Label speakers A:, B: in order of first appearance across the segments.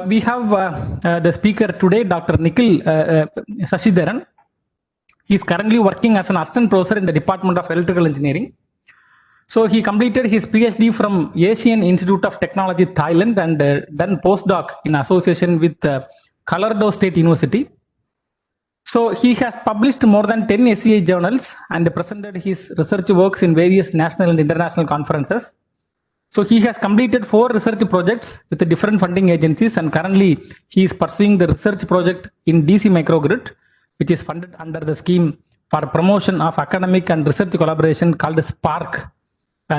A: We have the speaker today, Dr. Nikhil Sashidharan. He is currently working as an assistant professor in the Department of Electrical Engineering. So he completed his PhD from Asian Institute of Technology, Thailand, and done postdoc in association with Colorado State University. So he has published more than 10 SCI journals and presented his research works in various national and international conferences. So he has completed 4 research projects with the different funding agencies, and currently he is pursuing the research project in DC microgrid, which is funded under the scheme for promotion of academic and research collaboration called SPARK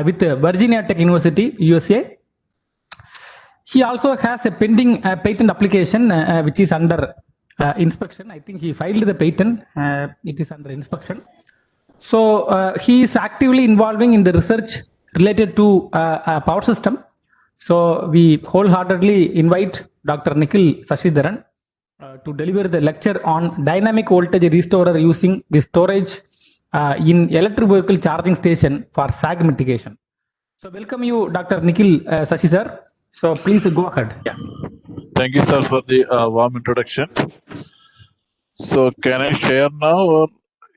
A: with Virginia Tech University, USA. He also has a pending patent application which is under inspection. I think he filed the patent. It is under inspection. So he is actively involving in the research related to power system. So we wholeheartedly invite Dr. Nikhil Sashidharan to deliver the lecture on dynamic voltage restorer using the storage in electric vehicle charging station for sag mitigation. So welcome you, Dr. Nikhil Sashidhar. So please go ahead. Yeah.
B: Thank you, sir, for the warm introduction. So can I share now, or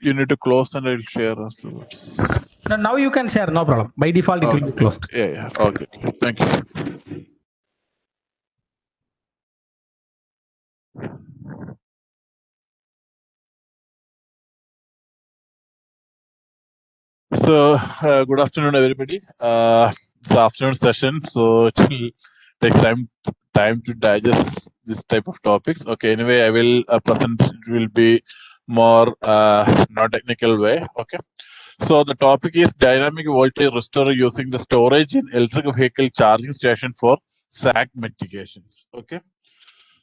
B: you need to close and I'll share afterwards?
A: No, now you can share, no problem. By default, it will be closed.
B: Yeah. Okay. Thank you. So good afternoon, everybody. It's afternoon session, so it will take time to digest this type of topics. Okay. Anyway, I will present. It will be more non-technical way. Okay. So the topic is dynamic voltage restorer using the storage in electric vehicle charging station for sag mitigations. Okay.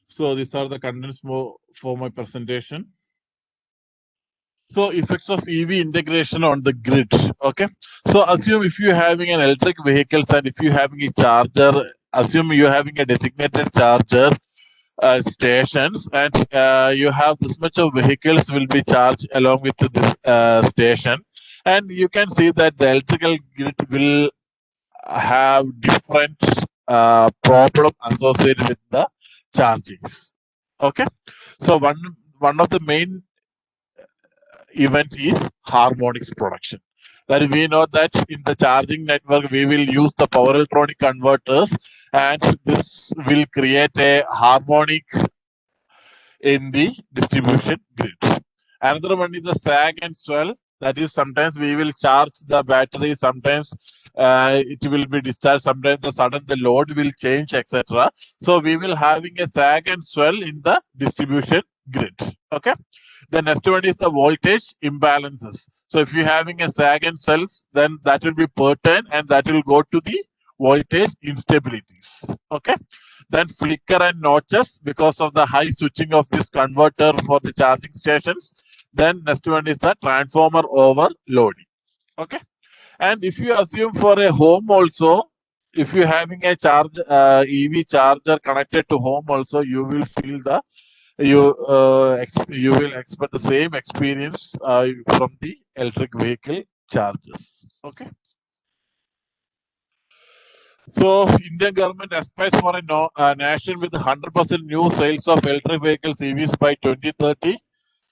B: So these are the contents for my presentation. So effects of EV integration on the grid. Okay. So assume if you're having an electric vehicles and if you're having a charger, assume you're having a designated charger stations, and you have this much of vehicles will be charged along with this station, and you can see that the electrical grid will have different problem associated with the chargings. Okay. So one of the main event is harmonics production. That we know that in the charging network we will use the power electronic converters, and this will create a harmonic in the distribution grid. Another one is the sag and swell. That is, sometimes we will charge the battery, sometimes it will be discharged, sometimes the load will change, etc. So we will having a sag and swell in the distribution grid. Okay. The next one is the voltage imbalances. So if you're having a sag and swells, then that will be per turn, and that will go to the voltage instabilities. Okay. Then flicker and notches because of the high switching of this converter for the charging stations. Then next one is the transformer overloading. Okay. And if you assume for a home also, if you're having a EV charger connected to home also, you will feel the you will expect the same experience from the electric vehicle chargers. Okay. So Indian government aspires for a nation with 100% new sales of electric vehicles EVs by 2030,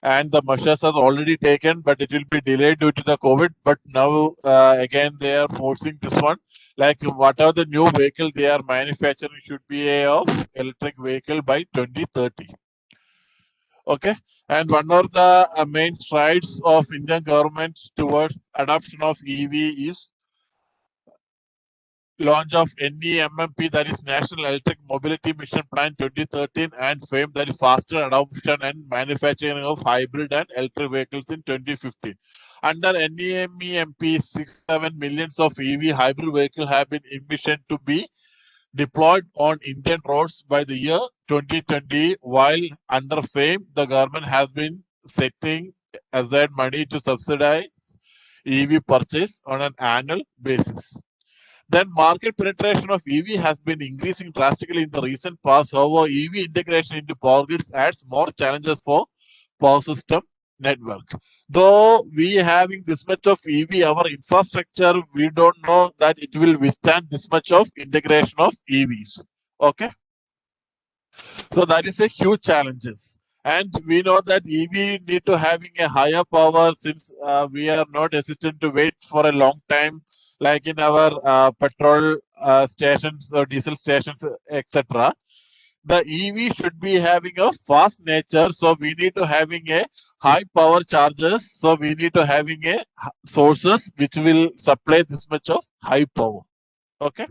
B: and the measures are already taken, but it will be delayed due to the COVID. But now again they are forcing this one, like whatever the new vehicle they are manufacturing should be of electric vehicle by 2030. Okay, and one of the main strides of Indian government towards adoption of EV is launch of NEMMP, that is National Electric Mobility Mission Plan 2013, and FAME, that is faster adoption and manufacturing of hybrid and electric vehicles in 2015. Under NEMP, 6-7 millions of EV hybrid vehicles have been envisioned to be deployed on Indian roads by the year 2020, while under FAME, the government has been setting aside money to subsidize EV purchase on an annual basis. Then market penetration of EV has been increasing drastically in the recent past. However, EV integration into power grids adds more challenges for power system network. Though we having this much of EV, our infrastructure, we don't know that it will withstand this much of integration of EVs. Okay. So that is a huge challenges. And we know that EV need to having a higher power since we are not hesitant to wait for a long time, like in our petrol stations or diesel stations, etc. The EV should be having a fast nature, so we need to having a high power chargers. So we need to having a sources which will supply this much of high power. Okay.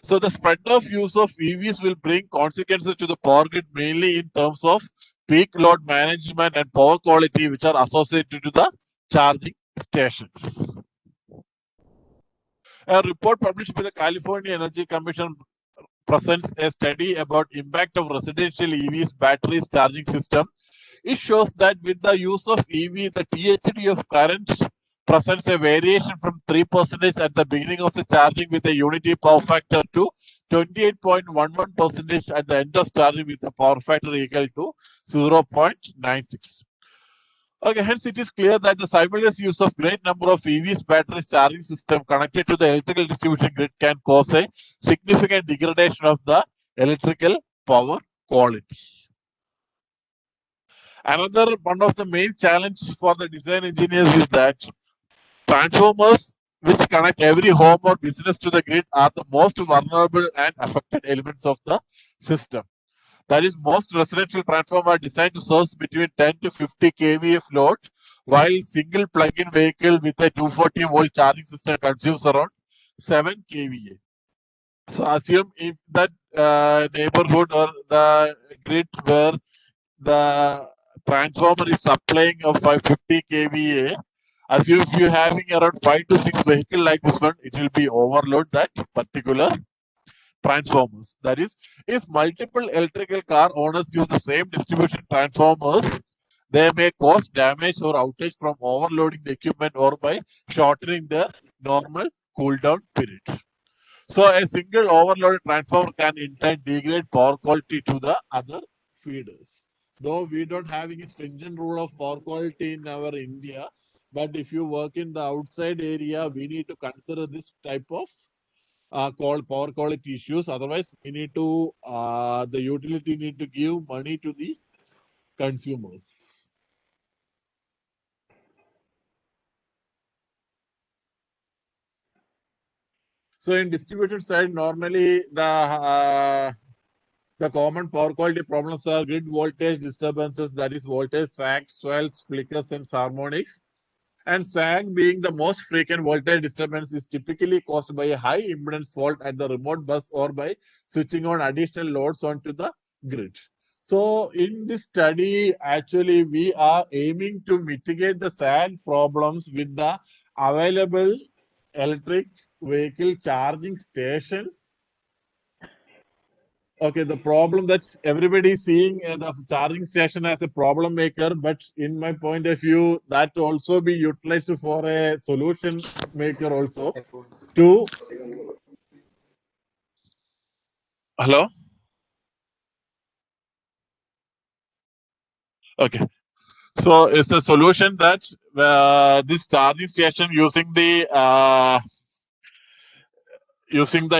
B: So the spread of use of EVs will bring consequences to the power grid mainly in terms of peak load management and power quality, which are associated to the charging stations. A report published by the California Energy Commission presents a study about impact of residential EVs batteries charging system. It shows that with the use of EV, the THD of current presents a variation from 3% at the beginning of the charging with a unity power factor to 28.11% at the end of charging with a power factor equal to 0.96. Okay, hence it is clear that the simultaneous use of great number of EVs batteries charging system connected to the electrical distribution grid can cause a significant degradation of the electrical power quality. Another one of the main challenge for the design engineers is that transformers which connect every home or business to the grid are the most vulnerable and affected elements of the system. That is, most residential transformers are designed to serve between 10 to 50 kVA of load, while single plug-in vehicle with a 240 volt charging system consumes around 7 kVA. So assume if that neighborhood or the grid where the transformer is supplying of 550 kVA, assume if you're having around 5 to 6 vehicle like this one, it will be overload that particular transformers. That is, if multiple electrical car owners use the same distribution transformers, they may cause damage or outage from overloading the equipment or by shortening the normal cool down period. So a single overloaded transformer can in turn degrade power quality to the other feeders. Though we don't have any stringent rule of power quality in our India, but if you work in the outside area, we need to consider this type of power quality issues. Otherwise, we need to the utility need to give money to the consumers. So in distributed side, normally the common power quality problems are grid voltage disturbances, that is voltage sags, swells, flickers, and harmonics. And sag being the most frequent voltage disturbance is typically caused by a high impedance fault at the remote bus or by switching on additional loads onto the grid. So in this study, actually, we are aiming to mitigate the sag problems with the available electric vehicle charging stations. Okay, the problem that everybody is seeing the charging station as a problem maker, but in my point of view, that also be utilized for a solution maker also to. Hello? Okay. So it's a solution that this charging station using the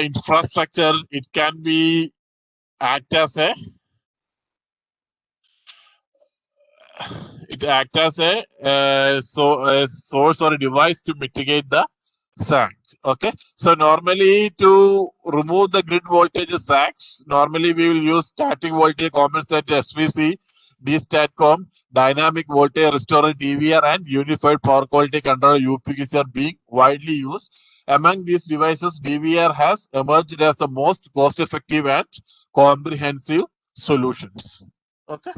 B: infrastructure, it can be act as a source or a device to mitigate the sag. Okay, so normally to remove the grid voltage sags, normally we will use static voltage compensator SVC, DStatCom, dynamic voltage restorer DVR, and unified power quality controller UPQC are being widely used. Among these devices, DVR has emerged as the most cost-effective and comprehensive solutions. Okay.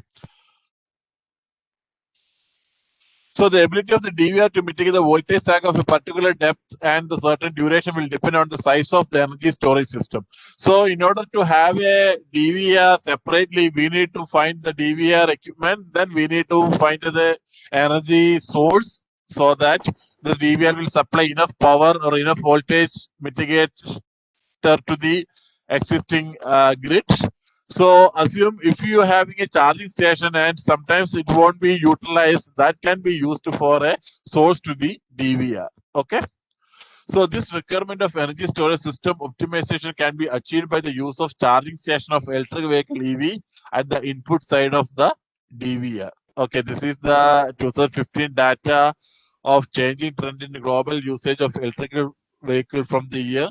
B: So the ability of the DVR to mitigate the voltage sag of a particular depth and the certain duration will depend on the size of the energy storage system. So in order to have a DVR separately, we need to find the DVR equipment. Then we need to find the energy source so that the DVR will supply enough power or enough voltage mitigator to the existing grid. So assume if you are having a charging station and sometimes it won't be utilized, that can be used for a source to the DVR. Okay. So this requirement of energy storage system optimization can be achieved by the use of charging station of electric vehicle EV at the input side of the DVR. Okay, this is the 2015 data of changing trend in global usage of electrical vehicle from the year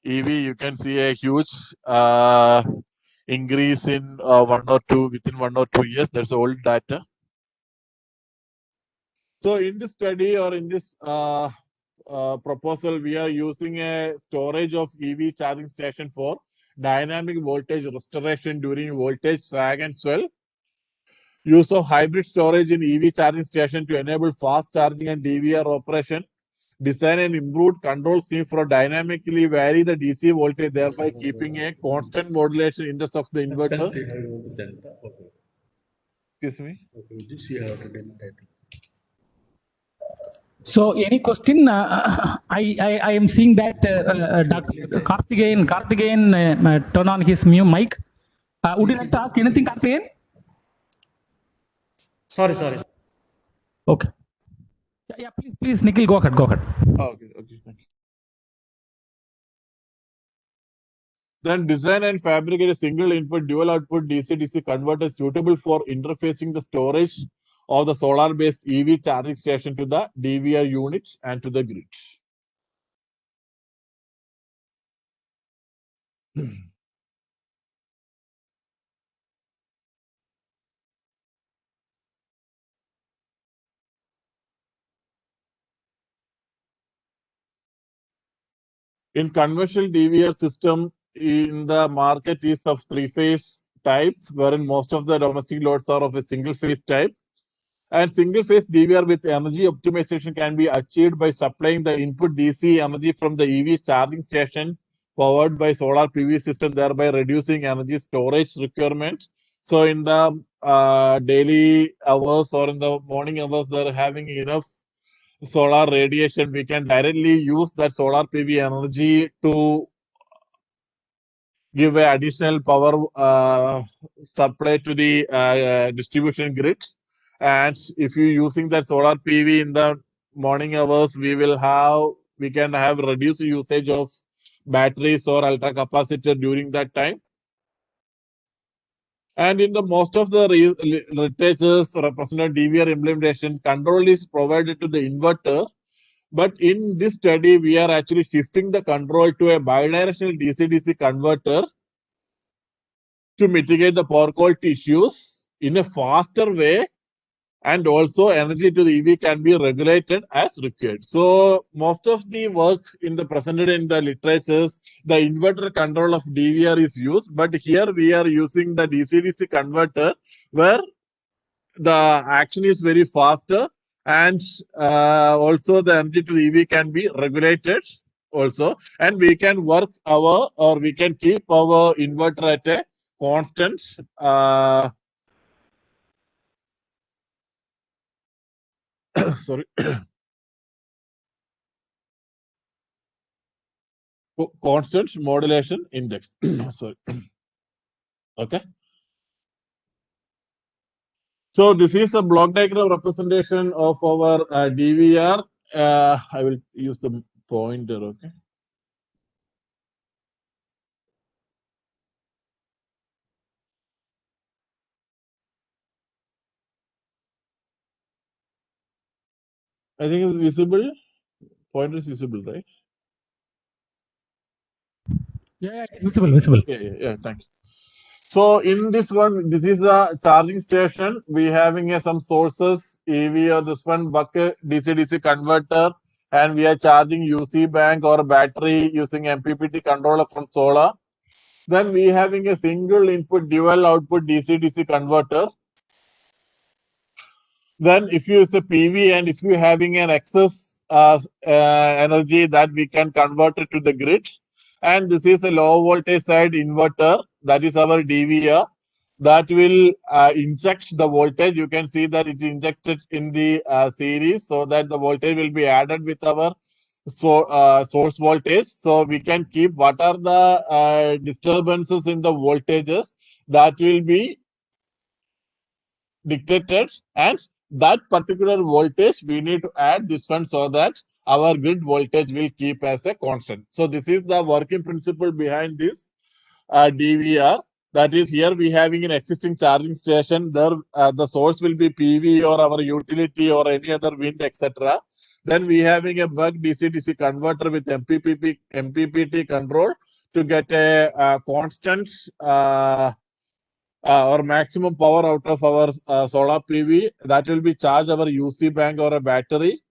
B: EV. You can see a huge increase in within 1 or 2 years. That's old data. So in this study or in this proposal, we are using a storage of EV charging station for dynamic voltage restoration during voltage sag and swell. Use of hybrid storage in EV charging station to enable fast charging and DVR operation. Design an improved control scheme for dynamically vary the DC voltage, thereby keeping a constant modulation index of the inverter.
C: Okay.
B: Excuse me.
C: Okay, this you have written, I think.
A: So, any question? I am seeing that Dr. Karthikeyan turn on his new mic. Would you like to ask anything, Karthikeyan?
C: Sorry.
A: Okay. Yeah, please, Nikhil, go ahead.
B: Okay. Thank you. Then design and fabricate a single input dual output DC-DC converter suitable for interfacing the storage of the solar based EV charging station to the DVR unit and to the grid. In conventional DVR system, in the market is of three-phase type, wherein most of the domestic loads are of a single-phase type. And single-phase DVR with energy optimization can be achieved by supplying the input DC energy from the EV charging station powered by solar PV system, thereby reducing energy storage requirement. So in the daily hours or in the morning hours, they're having enough solar radiation. We can directly use that solar PV energy to give a additional power supply to the distribution grid. And if you're using that solar PV in the morning hours, we can have reduced usage of batteries or ultra capacitor during that time. And in the most of the literatures represented DVR implementation, control is provided to the inverter. But in this study, we are actually shifting the control to a bidirectional DC-DC converter to mitigate the power quality issues in a faster way, and also energy to the EV can be regulated as required. So most of the work in the presented in the literatures, the inverter control of DVR is used, but here we are using the DC-DC converter where the action is very faster, and also the energy to the EV can be regulated also, and we can we can keep our inverter at a constant sorry constant modulation index. Sorry. Okay. So this is a block diagram representation of our DVR. I will use the pointer. Okay. I think it's visible. Pointer is visible, right?
A: Yeah, it's visible.
B: Yeah, thank you. So in this one, this is a charging station. We having some sources, EV or this one bucket DC-DC converter, and we are charging UC bank or battery using MPPT controller from solar. Then we having a single input dual output DC-DC converter. Then if you use a PV and if you having an excess energy that we can convert it to the grid. And this is a low voltage side inverter, that is our DVR, that will inject the voltage. You can see that it injected in the series, so that the voltage will be added with our source voltage. So we can keep what are the disturbances in the voltages that will be dictated, and that particular voltage, we need to add this one so that our grid voltage will keep as a constant. So this is the working principle behind this DVR. That is, here we having an existing charging station. There, the source will be PV or our utility or any other wind, etc. Then we having a buck DC-DC converter with MPPT control to get a constant or maximum power out of our solar PV. That will be charge our UC bank or a battery.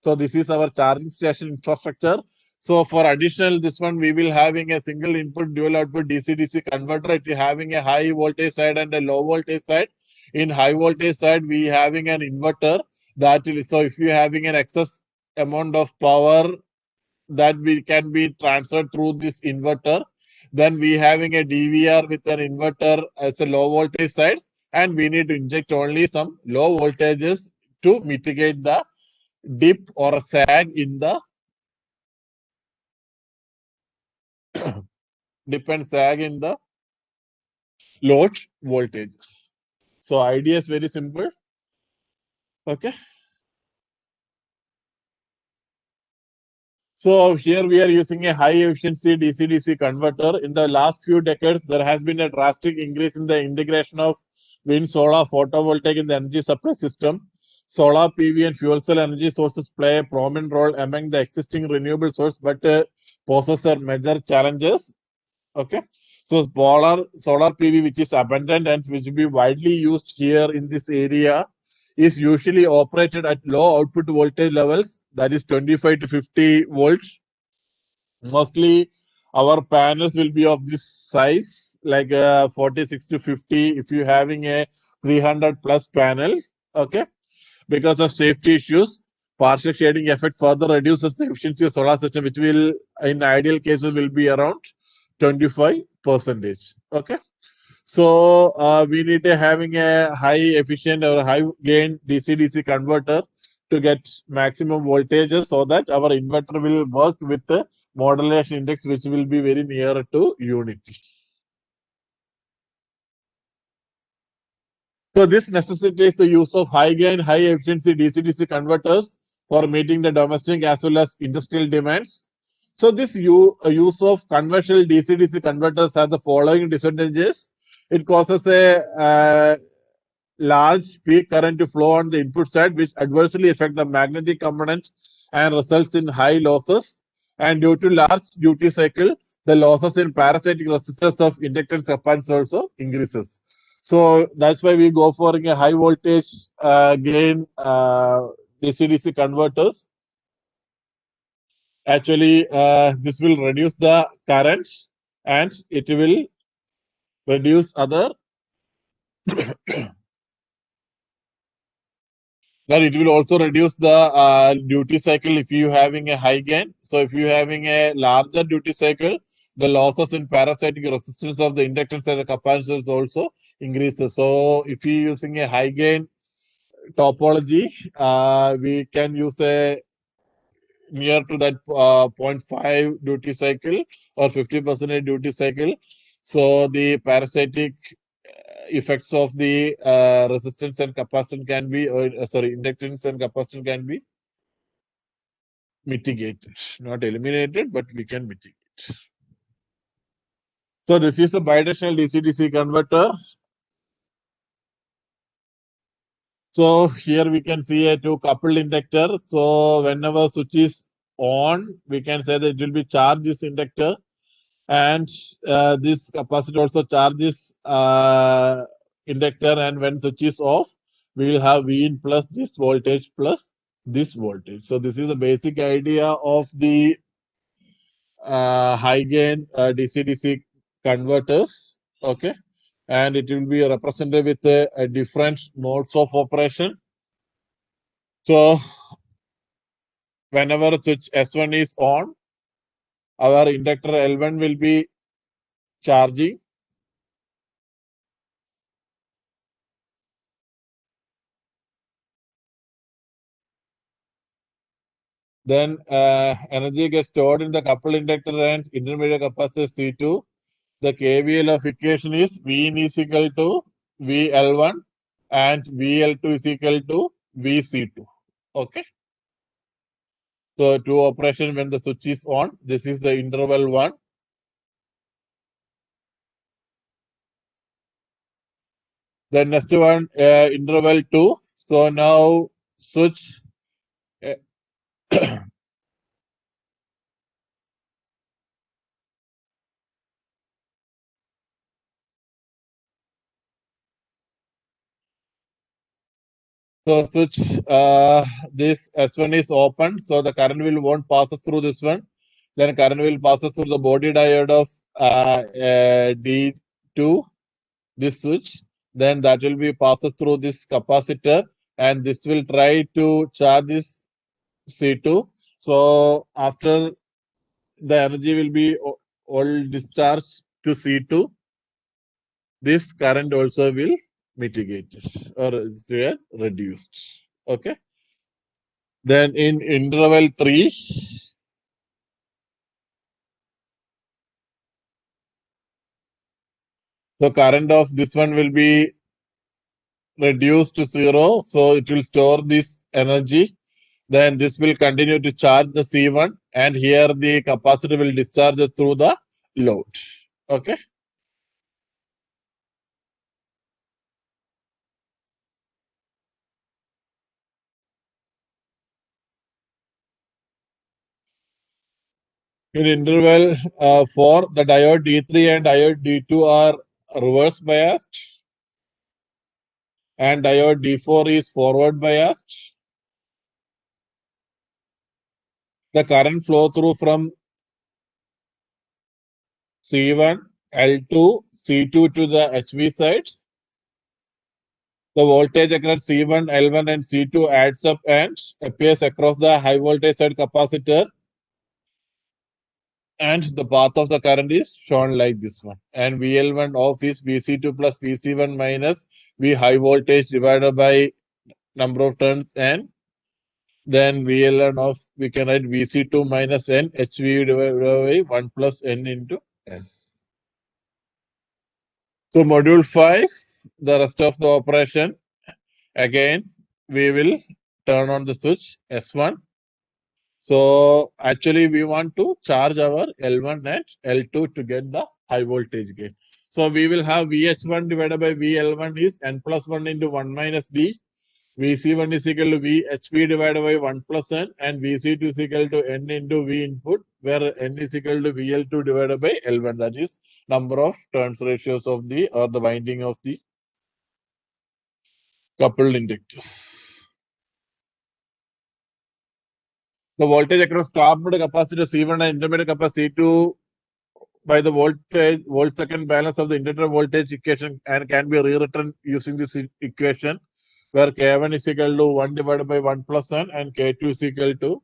B: So this is our charging station infrastructure. So for additional this one, we will having a single input dual output DC-DC converter. It is having a high voltage side and a low voltage side. In high voltage side, we having an inverter that will, so if you having an excess amount of power that we can be transferred through this inverter, then we having a DVR with an inverter as a low voltage sides, and we need to inject only some low voltages to mitigate the dip or a sag in the dip and sag in the load voltages. So idea is very simple. Okay. So here we are using a high efficiency DC-DC converter. In the last few decades, there has been a drastic increase in the integration of wind, solar, photovoltaic in the energy supply system. Solar PV and fuel cell energy sources play a prominent role among the existing renewable source, but poses a major challenges. Okay. So solar PV, which is abundant and which will be widely used here in this area, is usually operated at low output voltage levels, that is 25 to 50 volts. Mostly our panels will be of this size, like 46 to 50 if you having a 300 plus panel. Okay. Because of safety issues, partial shading effect further reduces the efficiency of solar system, which will in ideal cases will be around 25%. Okay. So we need to having a high efficient or high gain DC-DC converter to get maximum voltages so that our inverter will work with the modulation index, which will be very near to unity. So this necessitates the use of high gain, high efficiency DC-DC converters for meeting the domestic as well as industrial demands. So this use of conventional DC-DC converters has the following disadvantages. It causes a large peak current to flow on the input side, which adversely affect the magnetic component and results in high losses. And due to large duty cycle, the losses in parasitic resistance of inductance capacitance also increases. So that's why we go for a high voltage gain DC-DC converters. Actually, this will reduce the current and it will reduce other then it will also reduce the duty cycle if you having a high gain. So if you having a larger duty cycle, the losses in parasitic resistance of the inductance and the capacitors also increases. So if you using a high gain topology, we can use a near to that 0.5 duty cycle or 50% duty cycle. So the parasitic effects of the resistance and capacitance can be, inductance and capacitance can be mitigated, not eliminated, but we can mitigate. So this is a bidirectional DC-DC converter. So here we can see a two coupled inductor. So whenever switch is on, we can say that it will be charge this inductor, and this capacitor also charges inductor, and when switch is off, we will have Vin plus this voltage plus this voltage. So this is the basic idea of the high gain DC-DC converters. Okay. And it will be represented with a different modes of operation. So whenever switch S1 is on, our inductor L1 will be charging. Then energy gets stored in the coupled inductor and intermediate capacitor C2. The KVL of equation is Vin is equal to VL1 and VL2 is equal to VC2. Okay. So two operation when the switch is on. This is the interval 1. Then next one, interval 2. So now switch. uh, So switch, this S1 is open, so the current will won't passes through this one. Then current will passes through the body diode of D2, this switch. Then that will be passes through this capacitor, and this will try to charge this C2. So after the energy will be all discharged to C2, this current also will mitigate or is reduced. Okay. Then in interval 3, the current of this one will be reduced to 0. So it will store this energy. Then this will continue to charge the C1, and here the capacitor will discharge through the load. Okay. In interval 4, the diode D3 and diode D2 are reverse biased, and diode D4 is forward biased. The current flow through from C1, L2, C2 to the HV side. The voltage across C1, L1 and C2 adds up and appears across the high voltage side capacitor, and the path of the current is shown like this one. And VL1 off is VC2 plus VC1 minus V high voltage divided by number of turns, and then VL1 off we can write VC2 minus N HV divided by 1 plus N into N. So module 5, the rest of the operation, again we will turn on the switch S1. So actually we want to charge our L1 and L2 to get the high voltage gain. So we will have VH1 divided by VL1 is N plus 1 into 1 minus D. VC1 is equal to VHV divided by 1 plus N, and VC2 is equal to N into V input, where N is equal to VL2 divided by L1. That is number of turns ratios of the or the winding of the coupled inductors. The voltage across capped capacitor C1 and intermediate capacitor C2 by the volt second balance of the inductor voltage equation, and can be rewritten using this equation, where K1 is equal to 1 divided by 1 plus N, and K2 is equal to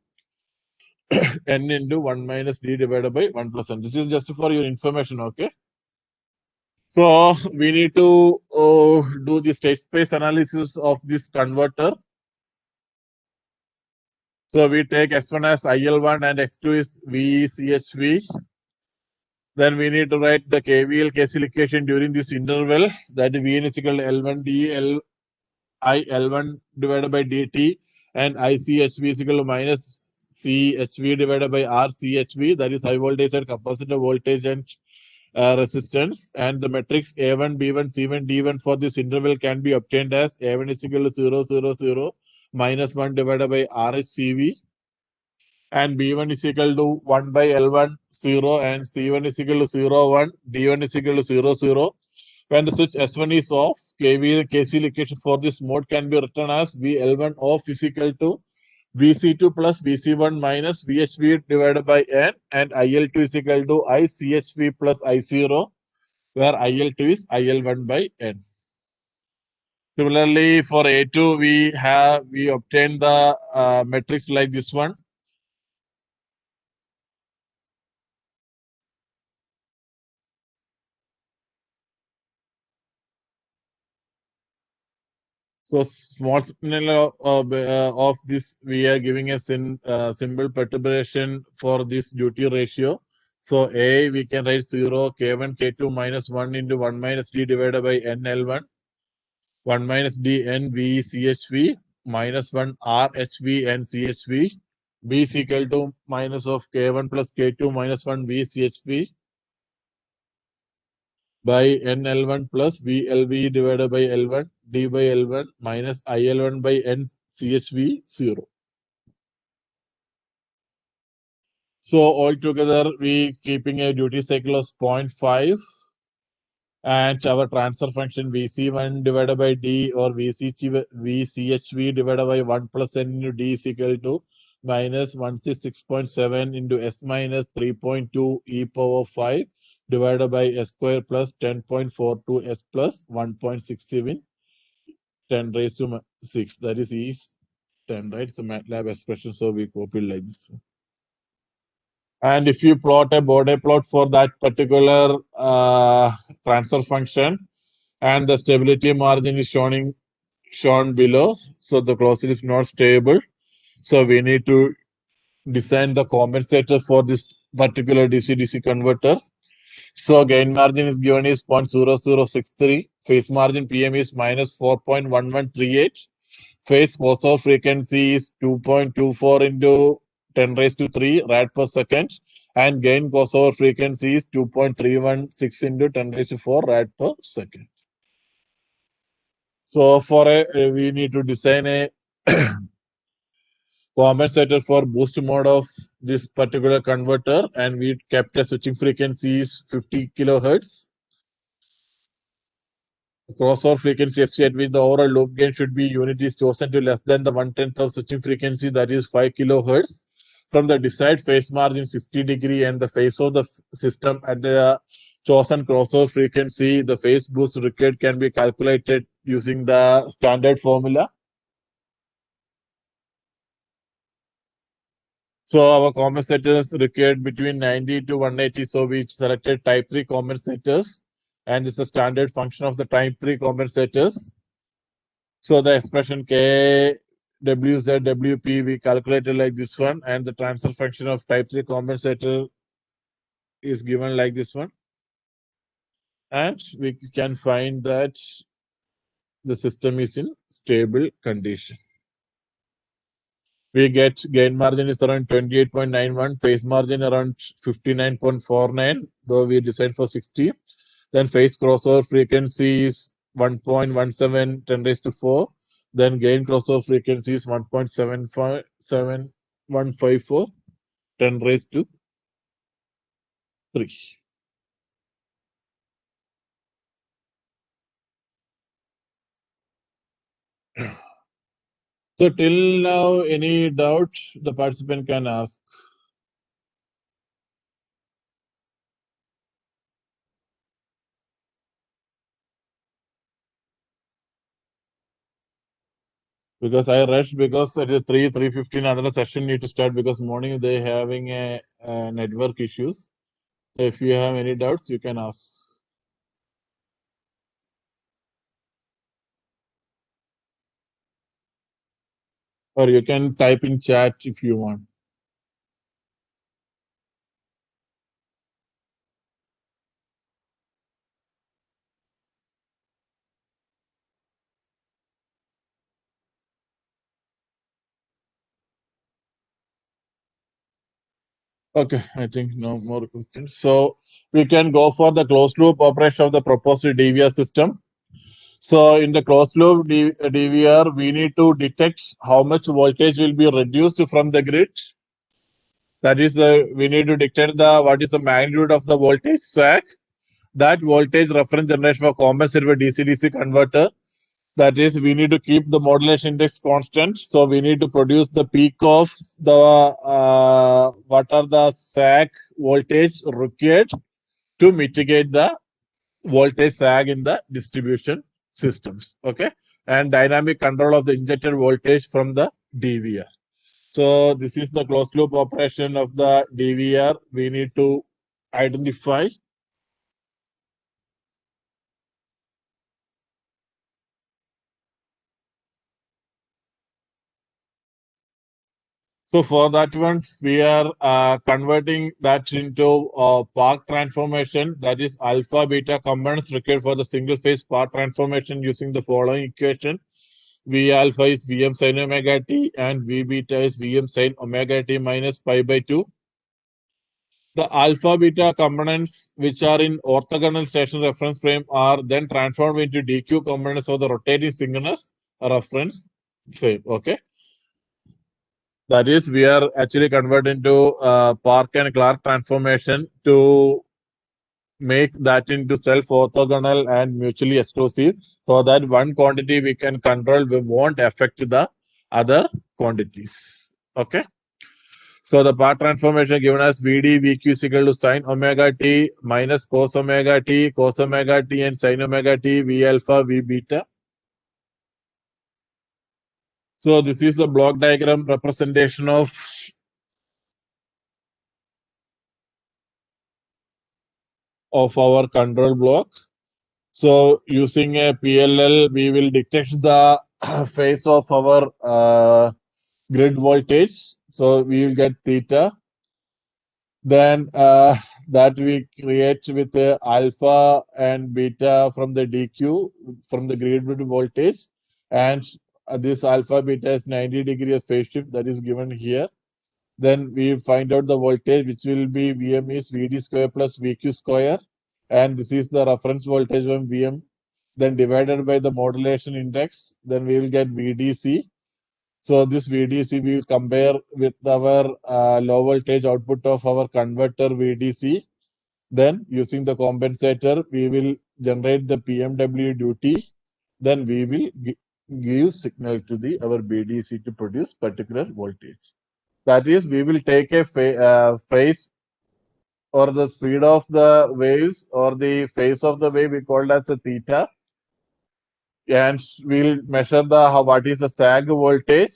B: N into 1 minus D divided by 1 plus N. This is just for your information, okay? So we need to do the state space analysis of this converter. So we take S1 as IL1 and X2 is VCHV. Then we need to write the KVL KCL equation during this interval, that Vn is equal to L1 d L1 divided by dt, and ICHV is equal to minus CHV divided by RCHV, that is high voltage side capacitor voltage and resistance. And the matrix A1, B1, C1, D1 for this interval can be obtained as A1 is equal to 0, 0, 0 minus 1 divided by RHCV, and B1 is equal to 1 by L1 0, and C1 is equal to 0, 1, D1 is equal to 0, 0. When the switch S1 is off, KVL KCL equation for this mode can be written as VL1 off is equal to VC2 plus VC1 minus VHV divided by N, and IL2 is equal to ICHV plus I0, where IL2 is IL1 by N. Similarly, for A2, we obtained the matrix like this one. So small signal of this, we are giving a symbol perturbation for this duty ratio. So A, we can write 0, K1, K2 minus 1 into 1 minus D divided by NL1, 1 minus D N V CHV. minus 1 RHV and CHV. B is equal to minus of K1 plus K2 minus 1 VCHV by NL1 plus VLV divided by L1 D by L1 minus IL1 by NCHV 0. So altogether we keeping a duty cycle of 0.5 and our transfer function VC1 divided by D or VCHV divided by 1 plus N into D is equal to minus 166.7 into S minus 3.2 e power 5 divided by S square plus 10.42 S plus 1.67 10 raised to 6. That is E 10, right? So MATLAB expression, so we copy like this one. And if you plot a Bode plot for that particular transfer function, and the stability margin is shown below, so the closure is not stable. So we need to design the compensator for this particular DC-DC converter. So gain margin is given is 0.0063. Phase margin PM is minus 4.1138. Phase crossover frequency is 2.24 into 10 raised to 3 rad per second. And gain crossover frequency is 2.316 into 10 raised to 4 rad per second. So for we need to design a compensator for boost mode of this particular converter, and we kept a switching frequency is 50 kilohertz. Crossover frequency at which the overall loop gain should be unit is chosen to less than the 1/10 of switching frequency, that is 5 kilohertz. From the desired phase margin 60 degree and the phase of the system at the chosen crossover frequency, the phase boost required can be calculated using the standard formula. So our compensators required between 90 to 180. So we selected type 3 compensators, and it's a standard function of the type 3 compensators. So the expression KWZWP we calculated like this one, and the transfer function of type 3 compensator is given like this one. And we can find that the system is in stable condition. We get gain margin is around 28.91, phase margin around 59.49, though we designed for 60. Then phase crossover frequency is 1.17 10 raised to 4. Then gain crossover frequency is 1.75154 10 raised to 3. So till now, any doubt the participant can ask. Because I rushed because at 3:15 another session need to start because morning they having a network issues. So if you have any doubts, you can ask. Or you can type in chat if you want. Okay, I think no more questions. So we can go for the closed loop operation of the proposed DVR system. So in the closed loop DVR, we need to detect how much voltage will be reduced from the grid. That is, we need to detect what is the magnitude of the voltage swag. That voltage reference generation for compensated by DC-DC converter. That is, we need to keep the modulation index constant. So we need to produce the peak of the what are the sag voltage required to mitigate the voltage sag in the distribution systems. Okay, and dynamic control of the injected voltage from the DVR. So this is the closed loop operation of the DVR. We need to identify. So for that one, we are converting that into Park transformation. That is alpha beta components required for the single phase Park transformation using the following equation. V alpha is Vm sin omega t and V beta is Vm sin omega t minus pi by 2. The alpha beta components which are in orthogonal station reference frame are then transformed into dq components of the rotating synchronous reference frame. Okay. That is, we are actually converting to Park and Clark transformation to make that into self-orthogonal and mutually exclusive, so that one quantity we can control, we won't affect the other quantities. Okay. So the path transformation given as Vd Vq is equal to sin omega t minus cos omega t and sin omega t, V alpha, V beta. So this is the block diagram representation of our control block. So using a PLL, we will detect the phase of our grid voltage. So we will get theta. Then that we create with alpha and beta from the DQ from the grid voltage, and this alpha beta is 90 degrees phase shift that is given here. Then we find out the voltage, which will be Vm is Vd square plus Vq square, and this is the reference voltage from Vm. Then divided by the modulation index, then we will get VDC. So this VDC we will compare with our low voltage output of our converter VDC. Then using the compensator, we will generate the PMW duty. Then we will give signal to the our BDC to produce particular voltage. That is, we will take a phase or the speed of the waves or the phase of the wave we called as a theta, and we'll measure the what is the sag voltage.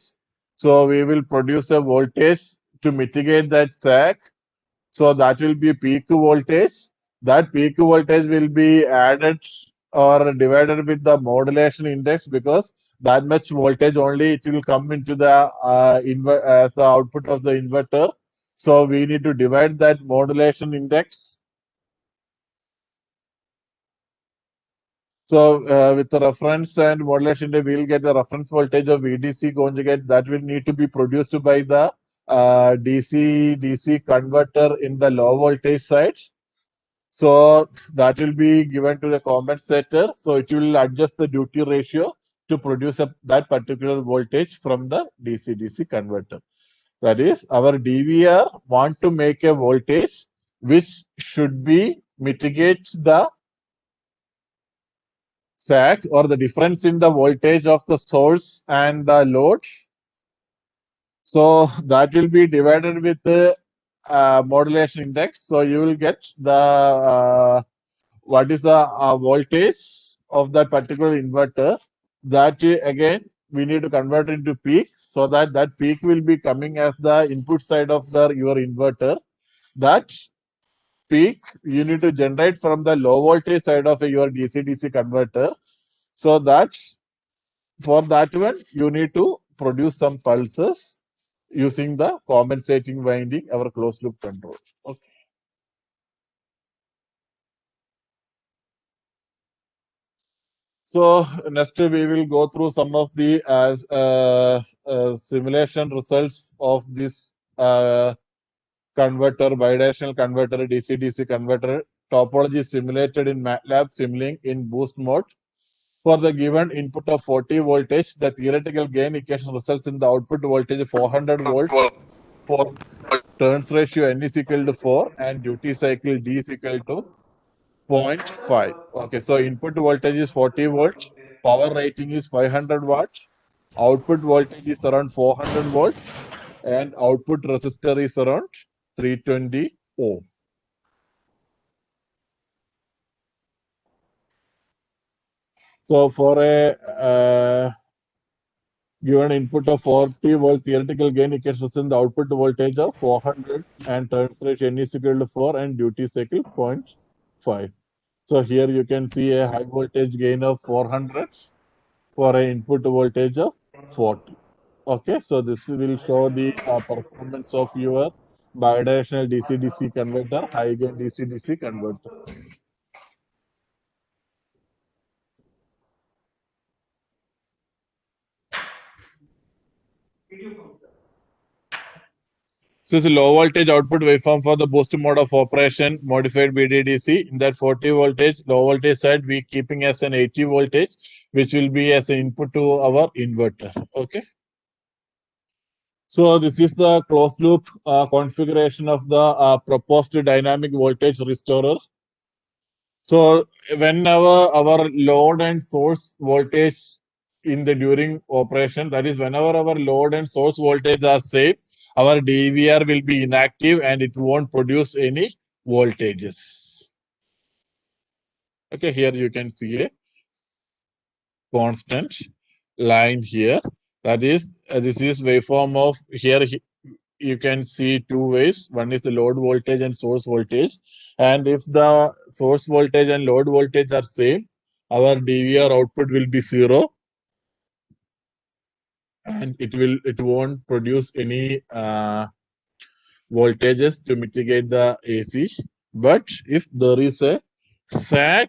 B: So we will produce a voltage to mitigate that sag. So that will be peak voltage. That peak voltage will be added or divided with the modulation index, because that much voltage only it will come into the as the output of the inverter. So we need to divide that modulation index. So with the reference and modulation, we will get the reference voltage of VDC conjugate that will need to be produced by the DC converter in the low voltage side. So that will be given to the compensator. So it will adjust the duty ratio to produce that particular voltage from the DC converter. That is, our DVR want to make a voltage which should be mitigate the sag or the difference in the voltage of the source and the load. So that will be divided with the modulation index. So you will get the what is the voltage of that particular inverter. That again we need to convert into peak, so that that peak will be coming as the input side of your inverter. That peak you need to generate from the low voltage side of your DC converter. So that for that one you need to produce some pulses using the compensating winding, our closed loop control. Okay. So next we will go through some of the simulation results of this converter, bidirectional converter, DC converter topology simulated in MATLAB Simulink in boost mode. For the given input of 40 voltage, the theoretical gain equation results in the output voltage of 400 volt for turns ratio n is equal to 4 and duty cycle D is equal to 0.5. Okay, so input voltage is 40 volts, power rating is 500 watts, output voltage is around 400 volts, and output resistor is around 320 ohm. So for a given input of 40 volt theoretical gain, it can sustain the output voltage of 400 and turns ratio n is equal to 4 and duty cycle 0.5. So here you can see a high voltage gain of 400 for an input voltage of 40. Okay, so this will show the performance of your bidirectional DC-DC converter, high gain DC-DC converter. So it's a low voltage output waveform for the boost mode of operation, modified BDDC. In that 40 voltage, low voltage side, we keeping as an 80 voltage, which will be as an input to our inverter. Okay. So this is the closed loop configuration of the proposed dynamic voltage restorer. So whenever our load and source voltage in the during operation, that is whenever our load and source voltage are same, our DVR will be inactive and it won't produce any voltages. Okay, here you can see a constant line here. That is, this is waveform of here. You can see two ways. One is the load voltage and source voltage. And if the source voltage and load voltage are same, our DVR output will be 0. And it won't produce any voltages to mitigate the AC. But if there is a sag,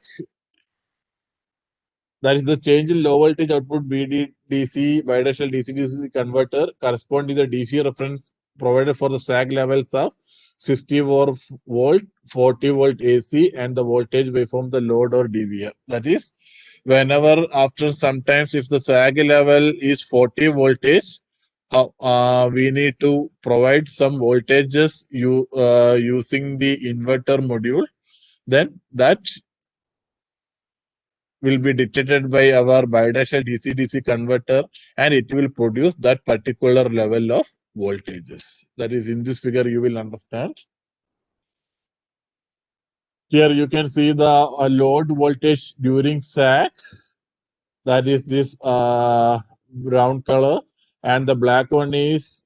B: that is the change in low voltage output BDDC, bidirectional DC-DC converter corresponding to the DC reference provided for the sag levels of 60 volt, 40 volt AC and the voltage waveform the load or DVR. That is, whenever after sometimes if the sag level is 40 voltage, we need to provide some voltages using the inverter module. Then that will be detected by our bidirectional DC-DC converter and it will produce that particular level of voltages. That is in this figure you will understand. Here you can see the load voltage during sag. That is this brown color, and the black one is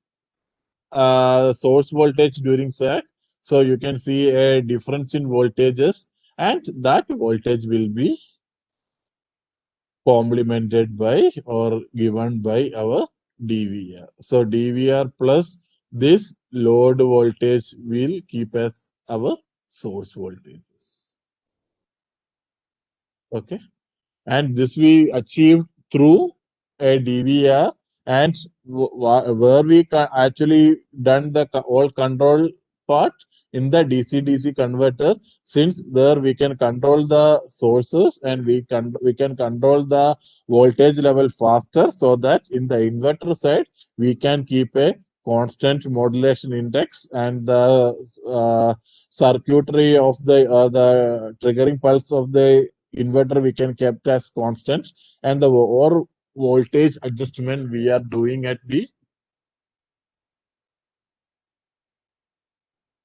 B: source voltage during sag. So you can see a difference in voltages, and that voltage will be complemented by or given by our DVR. So DVR plus this load voltage will keep as our source voltages. Okay. And this we achieved through a DVR, and where we actually done the all control part in the DC-DC converter, since there we can control the sources and we can control the voltage level faster, so that in the inverter side we can keep a constant modulation index, and the circuitry of the triggering pulse of the inverter we can kept as constant, and the or voltage adjustment we are doing at the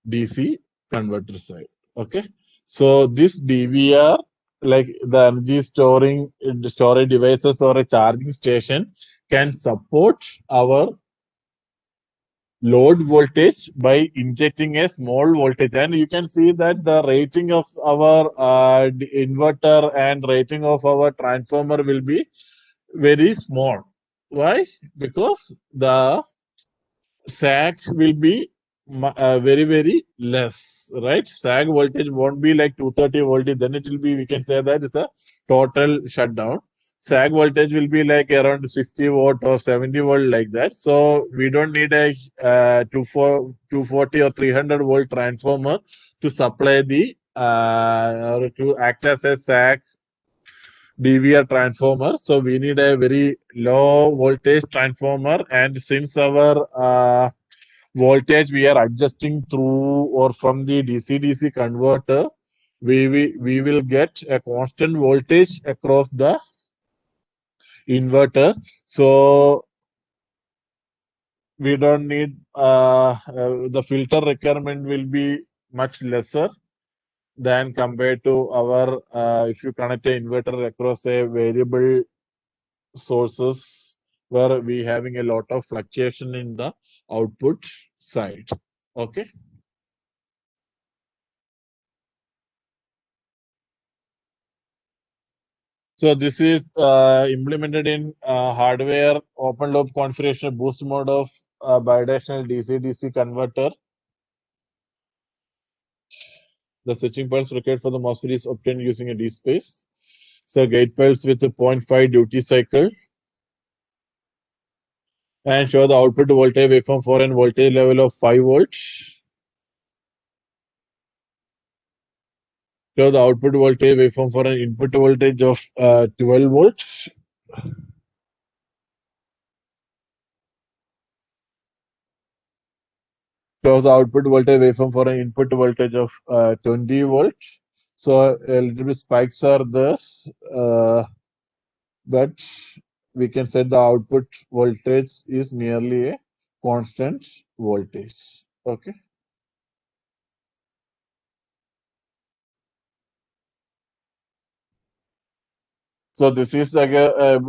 B: DC converter side. Okay, so this DVR, like the energy storage devices or a charging station, can support our load voltage by injecting a small voltage, and you can see that the rating of our inverter and rating of our transformer will be very small. Why? Because the sag will be very less, right? Sag voltage won't be like 230 voltage, then it will be, we can say that it's a total shutdown. Sag voltage will be like around 60 watt or 70 volt, like that. So we don't need a 240 or 300 volt transformer to supply the or to act as a sag DVR transformer. So we need a very low voltage transformer, and since our voltage we are adjusting through or from the DC-DC converter, we will get a constant voltage across the inverter. So we don't need the filter requirement will be much lesser than compared to our if you connect an inverter across a variable sources where we having a lot of fluctuation in the output side. Okay. So this is implemented in hardware open loop configuration boost mode of bidirectional DC-DC converter. The switching pulse required for the MOSFET is obtained using a D-space. So gate pulse with a 0.5 duty cycle. And show the output voltage waveform for an voltage level of 5 volts. Show the output voltage waveform for an input voltage of 12 volts. Show the output voltage waveform for an input voltage of 20 volts. So a little bit spikes are there, but we can set the output voltage is nearly a constant voltage. Okay. So this is like a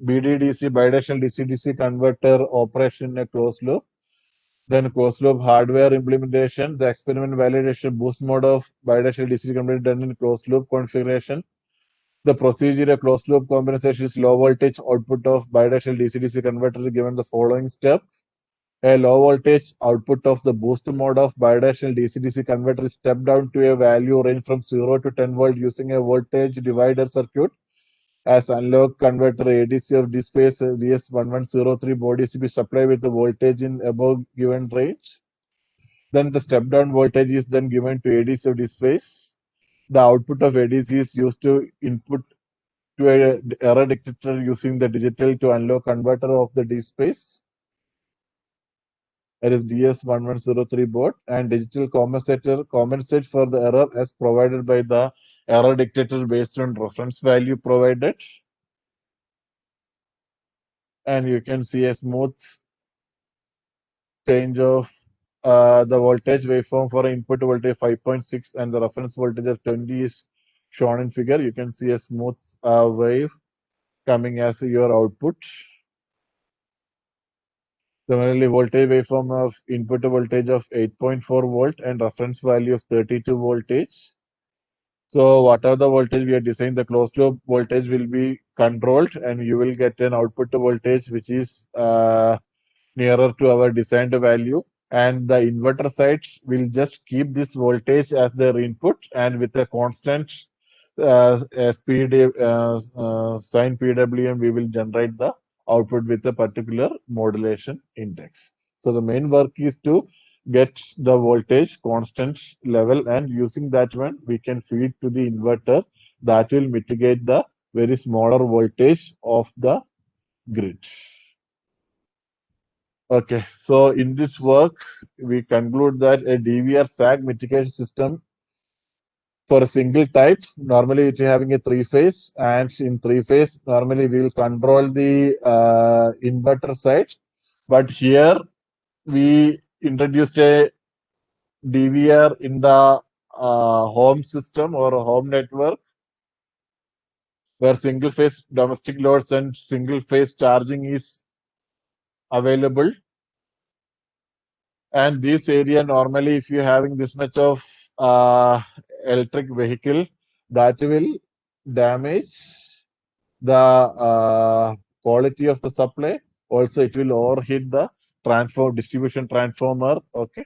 B: BDDC, bidirectional DC-DC converter operation in a closed loop. Then closed loop hardware implementation, the experiment validation boost mode of bidirectional DC converter done in closed loop configuration. The procedure a closed loop compensation is low voltage output of bidirectional DC-DC converter given the following step. A low voltage output of the boost mode of bidirectional DC-DC converter is stepped down to a value range from 0 to 10 volt using a voltage divider circuit as analog converter ADC of this phase DS1103 board is to be supplied with the voltage in above given range. Then the step down voltage is then given to ADC of this phase. The output of ADC is used to input to an error detector using the digital to analog converter of the D space. That is DS1103 board, and digital compensator compensates for the error as provided by the error detector based on reference value provided. And you can see a smooth change of the voltage waveform for input voltage 5.6 and the reference voltage of 20 is shown in figure. You can see a smooth wave coming as your output. Similarly, voltage waveform of input voltage of 8.4 volt and reference value of 32 voltage. So whatever the voltage we are designing, the closed loop voltage will be controlled and you will get an output voltage which is nearer to our designed value. And the inverter side will just keep this voltage as their input and with a constant speed sine PWM, we will generate the output with a particular modulation index. So the main work is to get the voltage constant level, and using that one we can feed to the inverter that will mitigate the very smaller voltage of the grid. Okay, so in this work we conclude that a DVR sag mitigation system for a single type, normally it's having a 3-phase, and in 3-phase normally we will control the inverter side, but here we introduced a DVR in the home system or a home network where single phase domestic loads and single phase charging is available. And this area normally if you're having this much of electric vehicle, that will damage the quality of the supply. Also it will overheat the distribution transformer. Okay,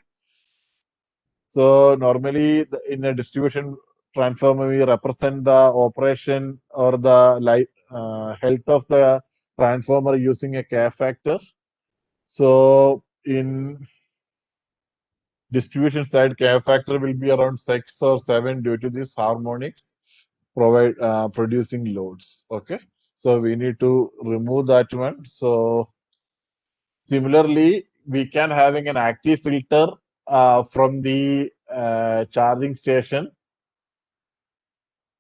B: so normally in a distribution transformer we represent the operation or the health of the transformer using a K factor. So in distribution side, K factor will be around 6 or 7 due to this harmonics producing loads. Okay, so we need to remove that one. So similarly, we can having an active filter from the charging station.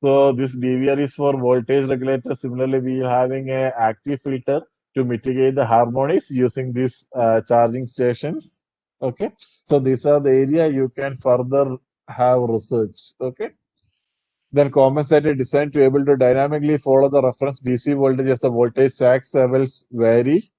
B: So this DVR is for voltage regulator. Similarly, we are having a active filter to mitigate the harmonics using these charging stations. Okay, so these are the area you can further have research. Okay, then compensator designed to able to dynamically follow the reference DC voltage as the voltage sags levels vary.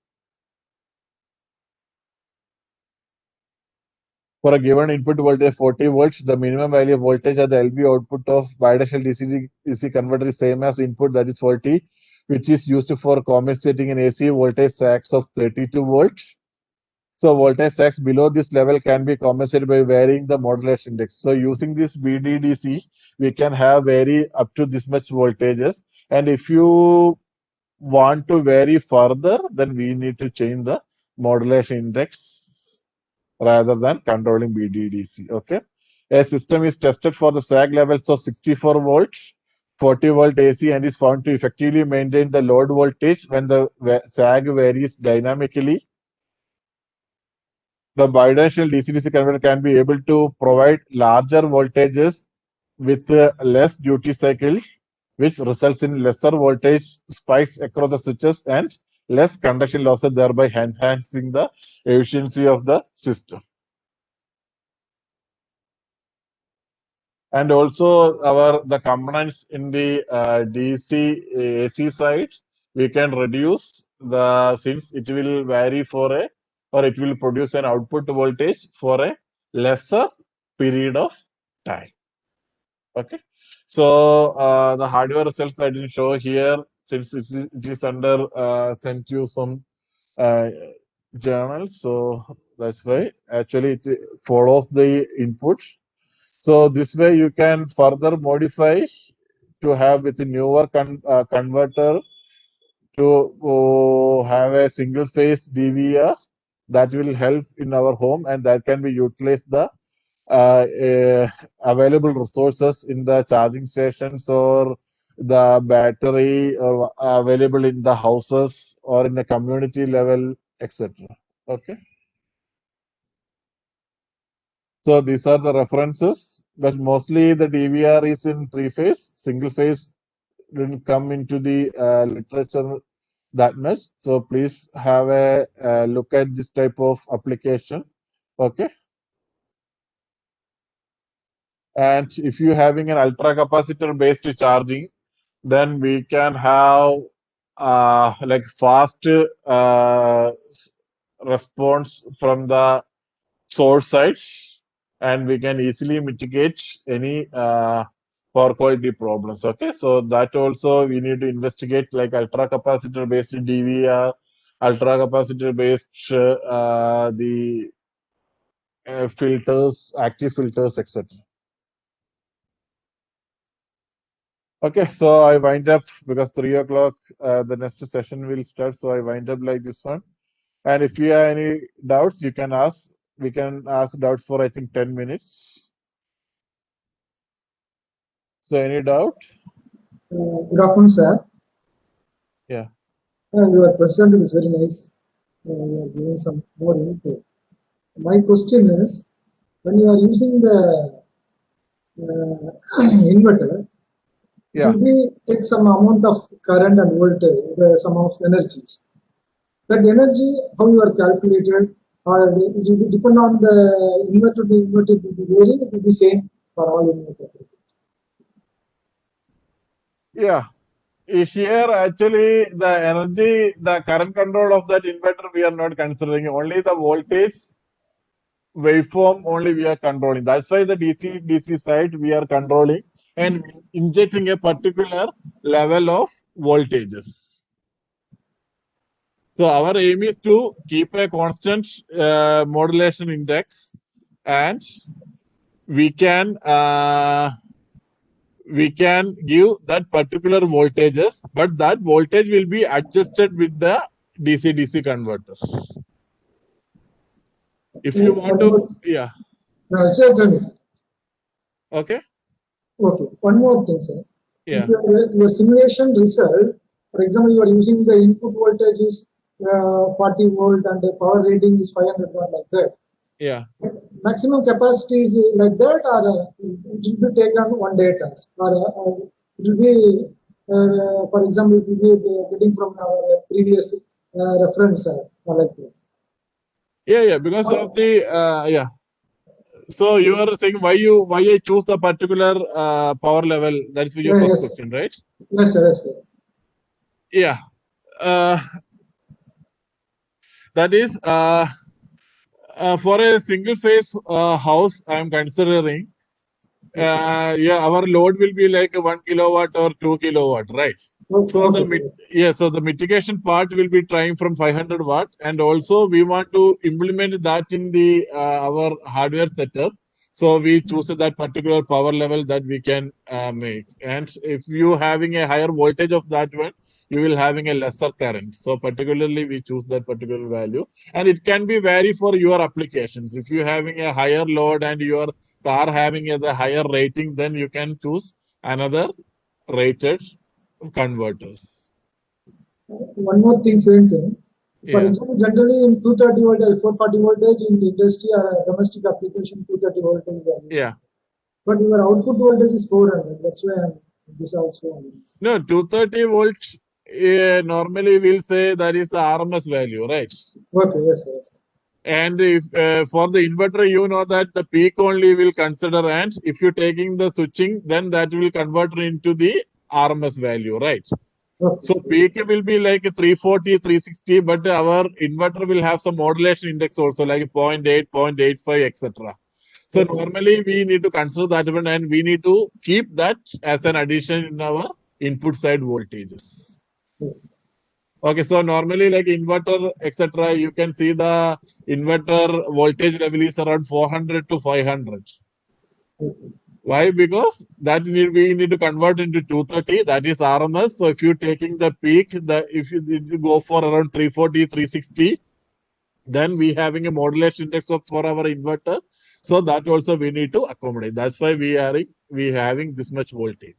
B: For a given input voltage 40 volts, the minimum value of voltage at the LV output of bidirectional DC converter is same as input, that is 40, which is used for compensating an AC voltage sags of 32 volts. So voltage sags below this level can be compensated by varying the modulation index. So using this BDDC, we can have vary up to this much voltages. And if you want to vary further, then we need to change the modulation index rather than controlling BDDC. Okay. A system is tested for the sag levels of 64 volts, 40 volt AC, and is found to effectively maintain the load voltage when the sag varies dynamically. The bidirectional DC-DC converter can be able to provide larger voltages with less duty cycle, which results in lesser voltage spikes across the switches and less conduction losses, thereby enhancing the efficiency of the system. And also the components in the DC AC side, we can reduce since it will vary or it will produce an output voltage for a lesser period of time. Okay. So the hardware results I didn't show here since it is under CENTUSM journal. So that's why actually it follows the input. So this way you can further modify to have with the newer converter to have a single phase DVR that will help in our home, and that can be utilized the available resources in the charging stations or the battery available in the houses or in the community level, etc. Okay. So these are the references, but mostly the DVR is in three phase. Single phase didn't come into the literature that much. So please have a look at this type of application. Okay. And if you're having an ultra capacitor based charging, then we can have like fast response from the source side, and we can easily mitigate any power quality problems. Okay, so that also we need to investigate, like ultra capacitor based DVR, ultra capacitor based the filters, active filters, etc. Okay, so I wind up because 3 o'clock the next session will start. So I wind up like this one. And if you have any doubts, you can ask. We can ask doubts for I think 10 minutes. So any doubt?
D: Good afternoon, sir.
B: Yeah.
D: Your presentation is very nice. You are giving some more info. My question is, when you are using the inverter,
B: Yeah.
D: it will take some amount of current and voltage, some of energies. That energy, how you are calculated, or it will be depend on the inverter to inverter, it will be varying, it will be same for all inverters.
B: Yeah. Here actually the energy, the current control of that inverter we are not considering. Only the voltage waveform only we are controlling. That's why the DC side we are controlling and injecting a particular level of voltages. So our aim is to keep a constant modulation index, and we can give that particular voltages, but that voltage will be adjusted with the DC converter. If you want to, yeah.
D: No, sir, tell me, sir.
B: Okay.
D: Okay. One more thing, sir.
B: Yeah.
D: If your simulation result, for example, you are using the input voltage is 40 volt and the power rating is 500 watt, like that.
B: Yeah.
D: Maximum capacity is like that, or it will be taken one day task, or it will be, for example, it will be getting from our previous reference, or like that.
B: Yeah. Because of the yeah. So you are saying why I choose the particular power level? That is your first question, right?
D: Yes, sir. Yes, sir.
B: Yeah. That is for a single phase house, I am considering. Yeah, our load will be like 1 kilowatt or 2 kilowatt, right?
D: Okay,
B: so
D: okay,
B: so the mitigation part will be trying from 500 watt, and also we want to implement that in the our hardware setup. So we choose that particular power level that we can make. And if you having a higher voltage of that one, you will having a lesser current. So particularly we choose that particular value, and it can be vary for your applications. If you having a higher load and your car having a higher rating, then you can choose another rated converters.
D: One more thing, same thing. For
B: Yeah.
D: example, generally in 230 voltage, 440 voltage in the industry or a domestic application, 230 voltage values.
B: Yeah.
D: But your output voltage is 400. That's why this also.
B: No, 230 volt. Normally we'll say that is the RMS value, right?
D: Okay, yes, yes.
B: And if for the inverter, you know that the peak only will consider, and if you're taking the switching, then that will convert into the RMS value, right?
D: Okay.
B: So peak will be like 340, 360, but our inverter will have some modulation index also, like 0.8, 0.85, etc. So normally we need to consider that one, and we need to keep that as an addition in our input side voltages. Okay, so normally like inverter, etc., you can see the inverter voltage level is around 400 to 500. Why? Because that we need to convert into 230, that is RMS. So if you're taking the peak, if you go for around 340, 360, then we having a modulation index for our inverter. So that also we need to accommodate. That's why we having this much voltage.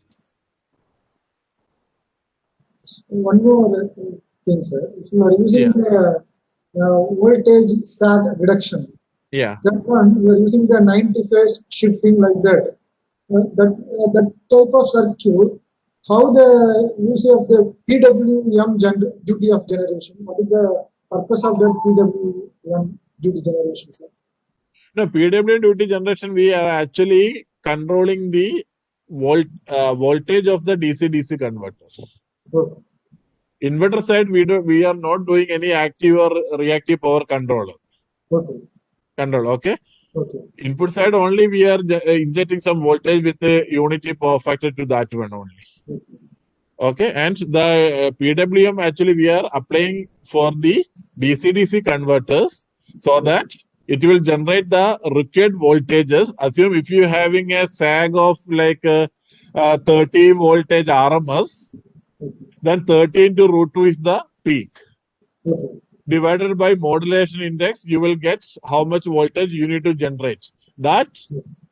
D: One more thing, sir. If you are using the voltage sag reduction,
B: Yeah.
D: that one you are using the 90 phase shifting like that. That type of circuit, how the use of the PWM duty of generation? What is the purpose of that PWM duty generation, sir?
B: No, PWM duty generation, we are actually controlling the voltage of the DC-DC converter.
D: Okay.
B: Inverter side, we are not doing any active or reactive power controller.
D: Okay.
B: Okay.
D: Okay.
B: Input side only we are injecting some voltage with a unity power factor to that one only. Okay, and the PWM actually we are applying for the DC-DC converters so that it will generate the required voltages. Assume if you having a sag of like 30 voltage RMS, then 30 into root 2 is the peak.
D: Okay.
B: Divided by modulation index, you will get how much voltage you need to generate. That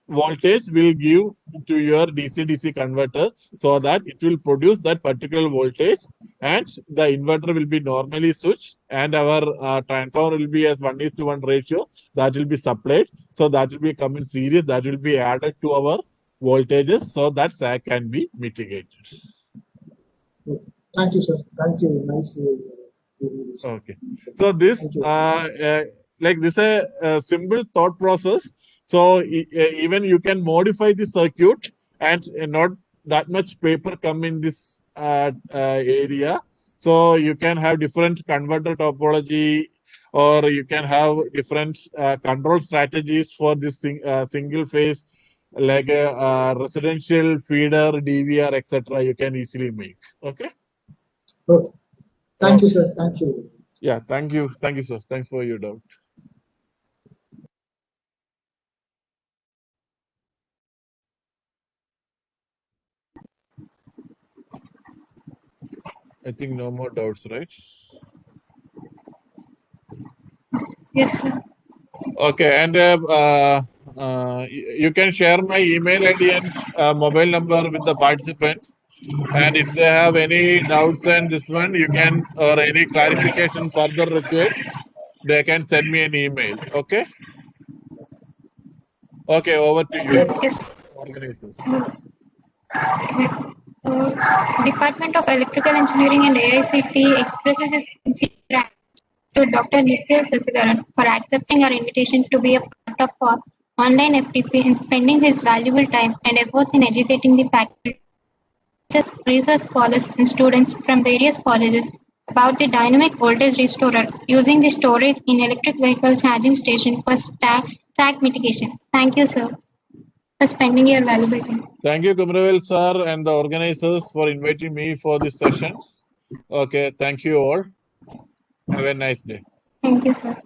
B: voltage will give to your DC-DC converter so that it will produce that particular voltage, and the inverter will be normally switched, and our transformer will be as 1:1 ratio that will be supplied. So that will be come in series, that will be added to our voltages so that sag can be mitigated.
D: Okay. Thank you, sir. Thank you. Nice.
B: Okay. So this like this a simple thought process. So even you can modify the circuit, and not that much paper come in this area. So you can have different converter topology, or you can have different control strategies for this single phase, like a residential feeder, DVR, etc. You can easily make. Okay.
D: Okay. Thank you, sir. Thank you.
B: Yeah, thank you. Thank you, sir. Thanks for your doubt. I think no more doubts, right?
E: Yes, sir.
B: Okay, and you can share my email ID and mobile number with the participants. And if they have any doubts and this one, you can, or any clarification further required, they can send me an email. Okay. Okay, over to you.
E: Yes.
B: Organizers.
E: Department of Electrical Engineering and AICT expresses its sincere gratitude to Dr. Nikhil Sasidaran for accepting our invitation to be a part of our online FTP and spending his valuable time and efforts in educating the faculty, research scholars, and students from various colleges about the dynamic voltage restorer using the storage in electric vehicle charging station for sag mitigation. Thank you, sir, for spending your valuable time.
B: Thank you, Kumravel sir, and the organizers for inviting me for this session. Okay, thank you all. Have a nice day.
E: Thank you, sir.